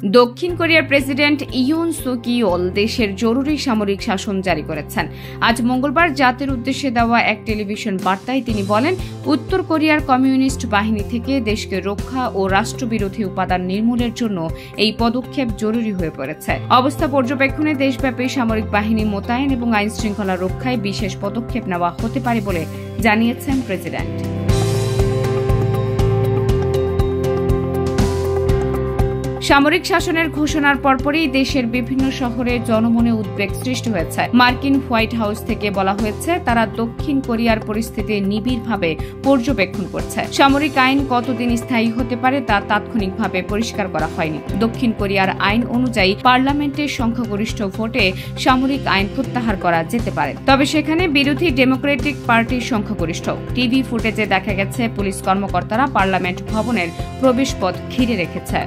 দক্ষিণ কোরিয়ার president ইয়ন সুক yellow দেশের জরুরি সামরিক শাসন জারি করেছেন। আজ মঙ্গলবার জাতির উদ্দেশ্যে দেওয়া এক টেলিভিশন বার্তায় তিনি বলেন, উত্তর কোরিয়ার কমিউনিস্ট বাহিনী থেকে দেশকে রক্ষা ও রাষ্ট্রবিরোধী উপাদান নির্মূলের জন্য এই পদক্ষেপ জরুরি হয়ে পড়েছে। অবস্থা পর্যবেক্ষণে দেশব্যাপী সামরিক বাহিনী মোতায়েন এবং আইন শৃঙ্খলা রক্ষায় বিশেষ পদক্ষেপ নেওয়া হতে পারে বলে জানিয়েছেন প্রেসিডেন্ট। সামরিক শাসনের ঘোষণার পরপরই দেশের বিভিন্ন শহরে জনমনে উদ্বেগ সৃষ্টি হয়েছে। মার্কিন হোয়াইট হাউস থেকে বলা হয়েছে, তারা দক্ষিণ কোরিয়ার পরিস্থিতি নিবিড়ভাবে পর্যবেক্ষণ করছে। সামরিক আইন কতদিন স্থায়ী হতে পারে তা তাৎক্ষণিকভাবে পরিষ্কার করা হয়নি। দক্ষিণ কোরিয়ার আইন অনুযায়ী পার্লামেন্টের সংখ্যাগরিষ্ঠ ভোটে সামরিক আইন প্রত্যাহার করা যেতে পারে, তবে সেখানে বিরোধী ডেমোক্রেটিক পার্টির সংখ্যাগরিষ্ঠ। টিভি ফুটেজে দেখা গেছে পুলিশ কর্মকর্তারা পার্লামেন্ট ভবনের প্রবেশপথ ঘিরে রেখেছে।